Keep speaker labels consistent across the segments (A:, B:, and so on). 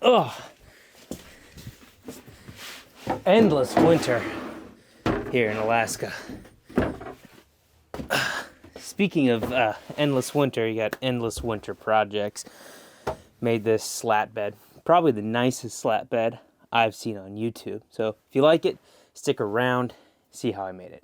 A: Ugh. Endless winter here in Alaska. Speaking of endless winter, you got endless winter projects. Made this slat bed. Probably the nicest slat bed I've seen on YouTube. So if you like it, stick around, see how I made it.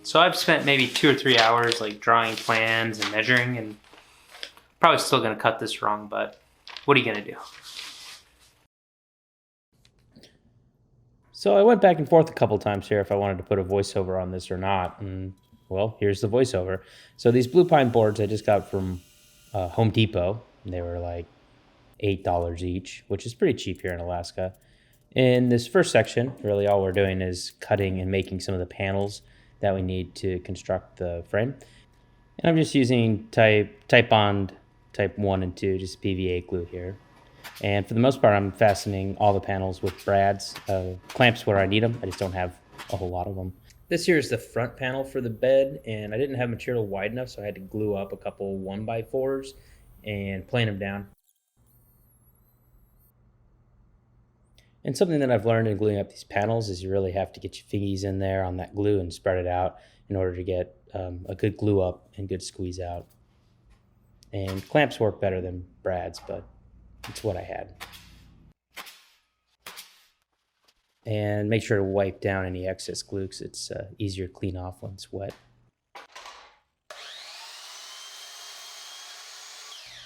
A: So I've spent maybe 2 or 3 hours like drawing plans and measuring, and probably still gonna cut this wrong, but what are you gonna do? So I went back and forth a couple times here if I wanted to put a voiceover on this or not, and well, here's the voiceover. So these blue pine boards I just got from Home Depot. They were like $8 each, which is pretty cheap here in Alaska. In this first section, really all we're doing is cutting and making some of the panels that we need to construct the frame. And I'm just using type bond type 1 and 2, just PVA glue here. And for the most part, I'm fastening all the panels with brads, clamps where I need them. I just don't have a whole lot of them. This here is the front panel for the bed, and I didn't have material wide enough, so I had to glue up a couple 1x4s and plane them down. And something that I've learned in gluing up these panels is you really have to get your fingies in there on that glue and spread it out in order to get a good glue up and good squeeze out. And clamps work better than brads, but it's what I had. And make sure to wipe down any excess glue because it's easier to clean off when it's wet.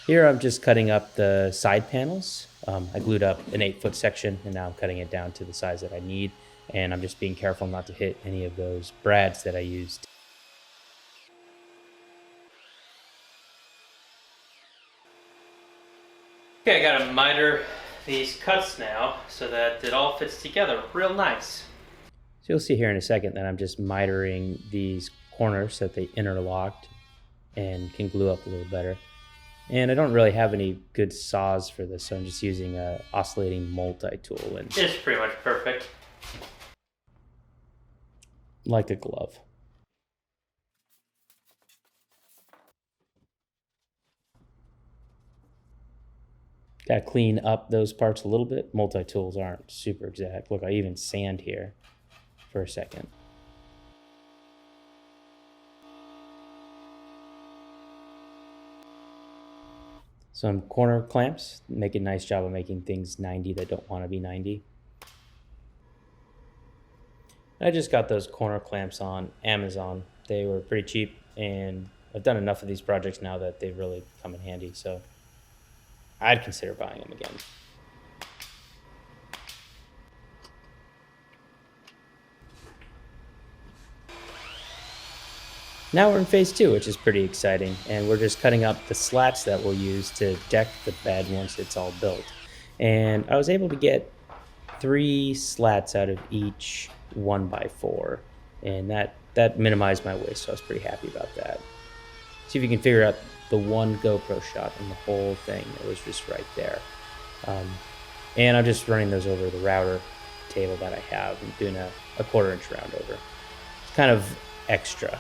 A: Here I'm just cutting up the side panels. I glued up an 8-foot section, and now I'm cutting it down to the size that I need. And I'm just being careful not to hit any of those brads that I used. Okay, I gotta miter these cuts now so that it all fits together real nice. So you'll see here in a second that I'm just mitering these corners so that they interlocked and can glue up a little better. And I don't really have any good saws for this, so I'm just using a oscillating multi-tool. And it's pretty much perfect. Like a glove. Got to clean up those parts a little bit. Multi-tools aren't super exact. Look, I even sand here for a second. Some corner clamps make a nice job of making things 90 that don't want to be 90. I just got those corner clamps on Amazon. They were pretty cheap, and I've done enough of these projects now that they've really come in handy, so I'd consider buying them again. Now we're in phase 2, which is pretty exciting, and we're just cutting up the slats that we'll use to deck the bed once it's all built. And I was able to get 3 slats out of each 1x4, and that minimized my waste, so I was pretty happy about that. See if you can figure out the one GoPro shot in the whole thing. It was just right there. And I'm just running those over the router table that I have and doing a 1/4-inch round over. It's kind of extra.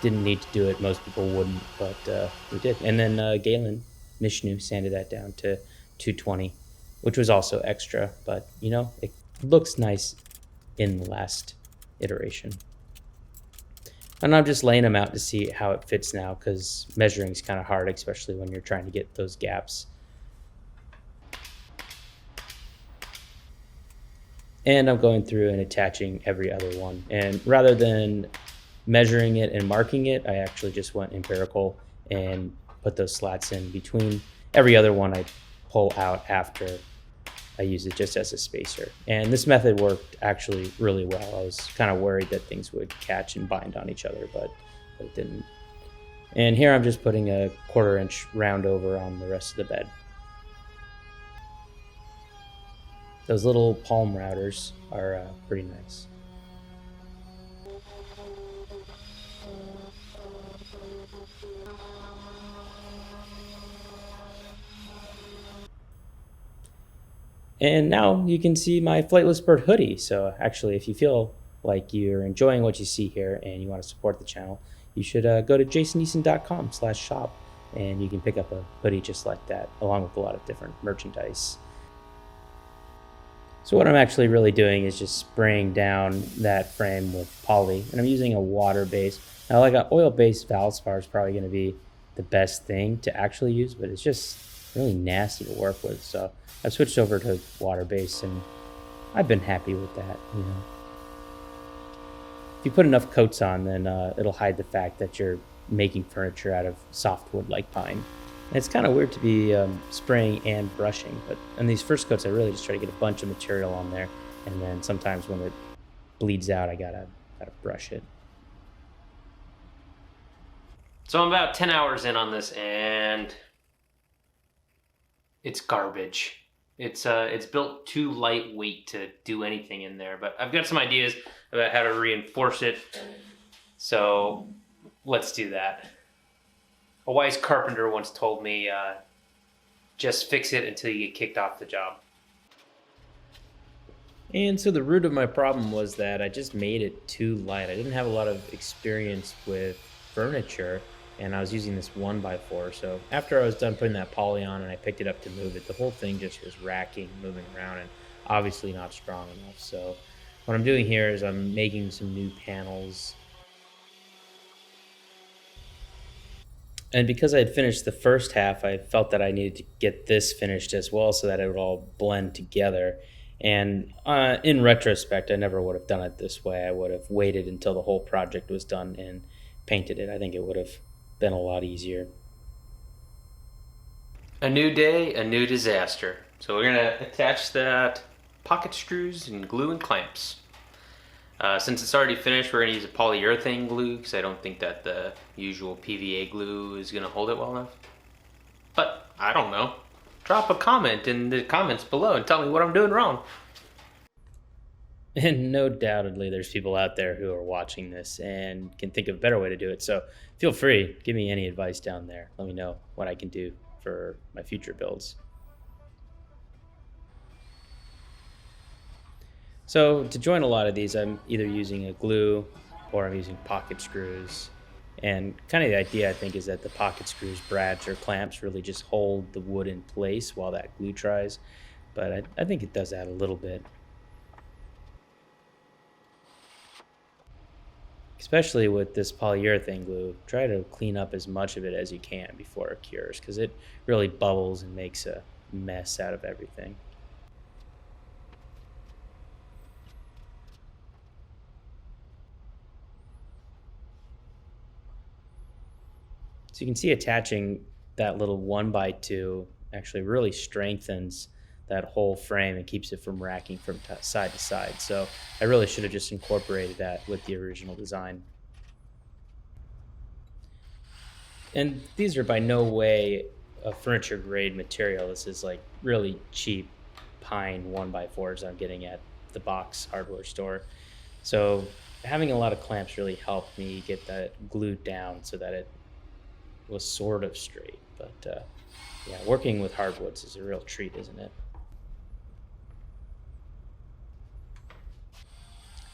A: Didn't need to do it. Most people wouldn't, but we did. And then Galen Mishnu sanded that down to 220, which was also extra, but you know, it looks nice in the last iteration. And I'm just laying them out to see how it fits now, because measuring is kind of hard, especially when you're trying to get those gaps. And I'm going through and attaching every other one. And rather than measuring it and marking it, I actually just went empirical and put those slats in between. Every other one I pull out after I use it just as a spacer. And this method worked actually really well. I was kind of worried that things would catch and bind on each other, but it didn't. And here I'm just putting a 1/4-inch round over on the rest of the bed. Those little palm routers are pretty nice. And now you can see my Flightless Bird hoodie. So actually, if you feel like you're enjoying what you see here and you want to support the channel, you should go to jasoneason.com/shop and you can pick up a hoodie just like that, along with a lot of different merchandise. So what I'm actually really doing is just spraying down that frame with poly, and I'm using a water base. Now, like an oil-based Valspar is probably going to be the best thing to actually use, but it's just really nasty to work with. So I've switched over to water base, and I've been happy with that. If you put enough coats on, then it'll hide the fact that you're making furniture out of softwood like pine. And it's kind of weird to be spraying and brushing, but on these first coats, I really just try to get a bunch of material on there, and then sometimes when it bleeds out, I gotta brush it.
B: So I'm about 10 hours in on this, and it's garbage. It's built too lightweight to do anything in there, but I've got some ideas about how to reinforce it. So let's do that. A wise carpenter once told me, just fix it until you get kicked off the job.
A: And so the root of my problem was that I just made it too light. I didn't have a lot of experience with furniture, and I was using this 1x4. So after I was done putting that poly on and I picked it up to move it, the whole thing just was racking, moving around, and obviously not strong enough. So what I'm doing here is I'm making some new panels. And because I had finished the first half, I felt that I needed to get this finished as well so that it would all blend together. And in retrospect, I never would have done it this way. I would have waited until the whole project was done and painted it. I think it would have been a lot easier.
B: A new day, a new disaster. So we're gonna attach that pocket screws and glue and clamps. Since it's already finished, we're gonna use a polyurethane glue because I don't think that the usual PVA glue is gonna hold it well enough. But I don't know. Drop a comment in the comments below and tell me what I'm doing wrong.
A: And no doubtedly, there's people out there who are watching this and can think of a better way to do it. So feel free, give me any advice down there. Let me know what I can do for my future builds. So to join a lot of these, I'm either using a glue or I'm using pocket screws. And kind of the idea, I think, is that the pocket screws, brads, or clamps really just hold the wood in place while that glue dries. But I think it does that a little bit. Especially with this polyurethane glue, try to clean up as much of it as you can before it cures, because it really bubbles and makes a mess out of everything. So you can see attaching that little 1x2 actually really strengthens that whole frame and keeps it from racking from side to side. So I really should have just incorporated that with the original design. And these are by no way a furniture grade material. This is like really cheap pine 1x4s I'm getting at the box hardware store. So having a lot of clamps really helped me get that glued down so that it was sort of straight. But yeah, working with hardwoods is a real treat, isn't it?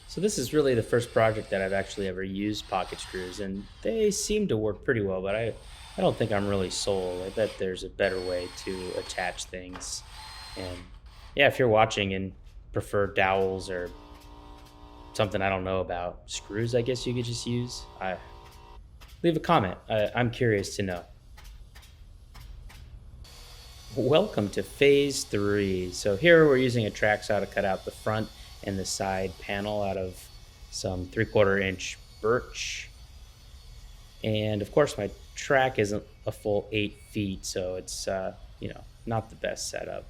A: So this is really the first project that I've actually ever used pocket screws, and they seem to work pretty well, but I don't think I'm really sold. I bet there's a better way to attach things. And yeah, if you're watching and prefer dowels or something I don't know about, screws I guess you could just use, leave a comment. I'm curious to know. Welcome to phase 3. So here we're using a track saw to cut out the front and the side panel out of some 3/4 inch birch. And of course my track isn't a full 8 feet, so it's not the best setup.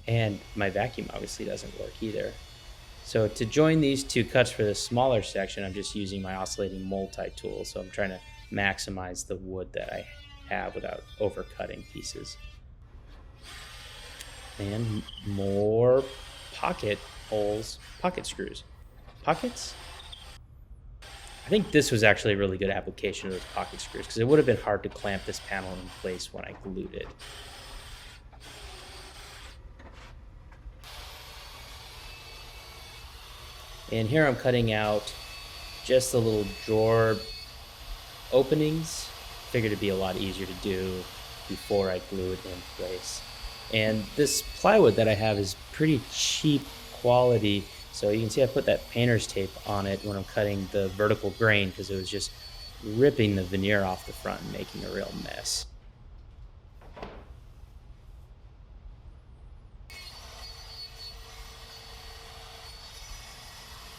A: And my vacuum obviously doesn't work either. So to join these two cuts for the smaller section, I'm just using my oscillating multi-tool. So I'm trying to maximize the wood that I have without overcutting pieces. And more pocket holes, pocket screws. Pockets? I think this was actually a really good application of those pocket screws because it would have been hard to clamp this panel in place when I glued it. And here I'm cutting out just the little drawer openings. Figured it'd be a lot easier to do before I glue it in place. And this plywood that I have is pretty cheap quality. So you can see I put that painter's tape on it when I'm cutting the vertical grain because it was just ripping the veneer off the front and making a real mess.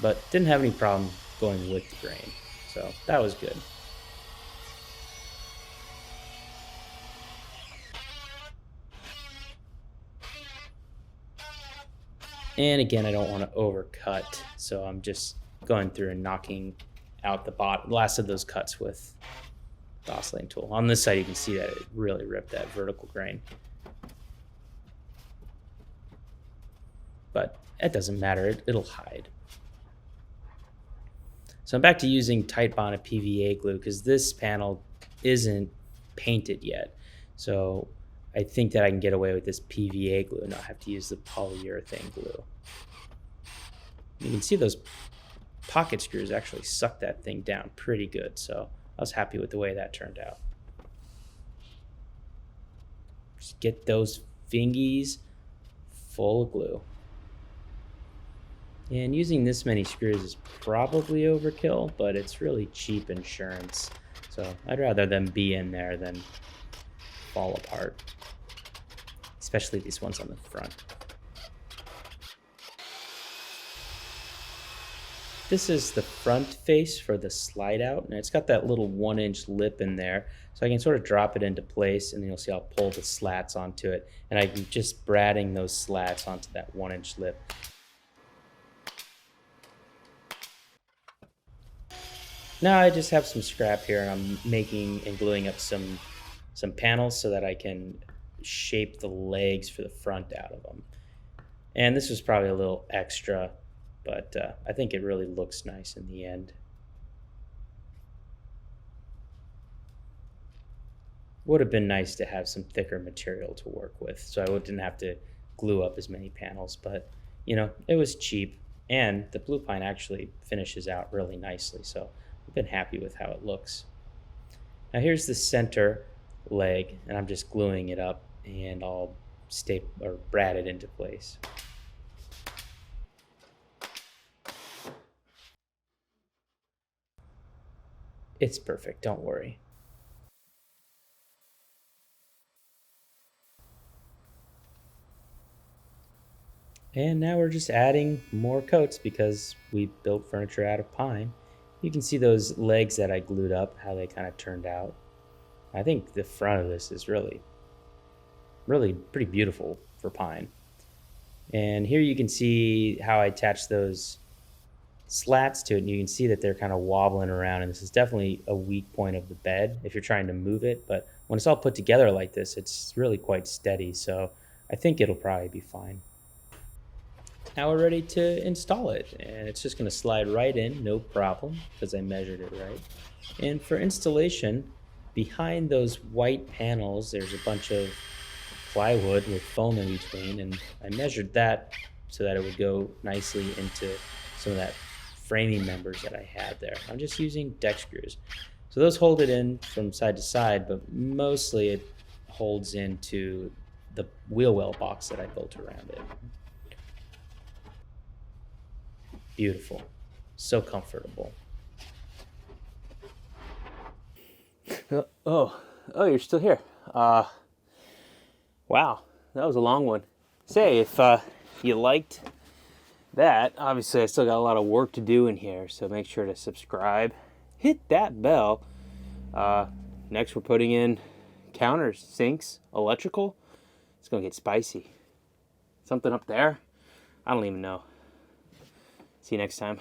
A: But didn't have any problem going with the grain. So that was good. And again, I don't want to overcut, so I'm just going through and knocking out the last of those cuts with the oscillating tool. On this side, you can see that it really ripped that vertical grain. But it doesn't matter, it'll hide. So I'm back to using tight bonded PVA glue because this panel isn't painted yet. So I think that I can get away with this PVA glue and not have to use the polyurethane glue. You can see those pocket screws actually suck that thing down pretty good, so I was happy with the way that turned out. Just get those fingies full of glue. And using this many screws is probably overkill, but it's really cheap insurance. So I'd rather them be in there than fall apart, especially these ones on the front. This is the front face for the slide out, and it's got that little 1-inch lip in there, so I can sort of drop it into place, and then you'll see I'll pull the slats onto it, and I'm just bradding those slats onto that 1-inch lip. Now I just have some scrap here, and I'm making and gluing up some panels so that I can shape the legs for the front out of them. And this was probably a little extra, but I think it really looks nice in the end. Would have been nice to have some thicker material to work with, so I didn't have to glue up as many panels, but you know, it was cheap, and the blue pine actually finishes out really nicely, so I've been happy with how it looks. Now here's the center leg, and I'm just gluing it up, and I'll brad it into place. It's perfect, don't worry. And now we're just adding more coats because we built furniture out of pine. You can see those legs that I glued up, how they kind of turned out. I think the front of this is really pretty beautiful for pine. And here you can see how I attached those slats to it, and you can see that they're kind of wobbling around, and this is definitely a weak point of the bed if you're trying to move it, but when it's all put together like this, it's really quite steady, so I think it'll probably be fine. Now we're ready to install it, and it's just going to slide right in, no problem, because I measured it right. And for installation, behind those white panels, there's a bunch of plywood with foam in between, and I measured that so that it would go nicely into some of that framing members that I had there. I'm just using deck screws. So those hold it in from side to side, but mostly it holds into the wheel well box that I built around it. Beautiful. So comfortable.
B: Oh, you're still here. Wow, that was a long one. Say, if you liked that, obviously I still got a lot of work to do in here, so make sure to subscribe. Hit that bell. Next we're putting in counters, sinks, electrical. It's gonna get spicy. Something up there? I don't even know. See you next time.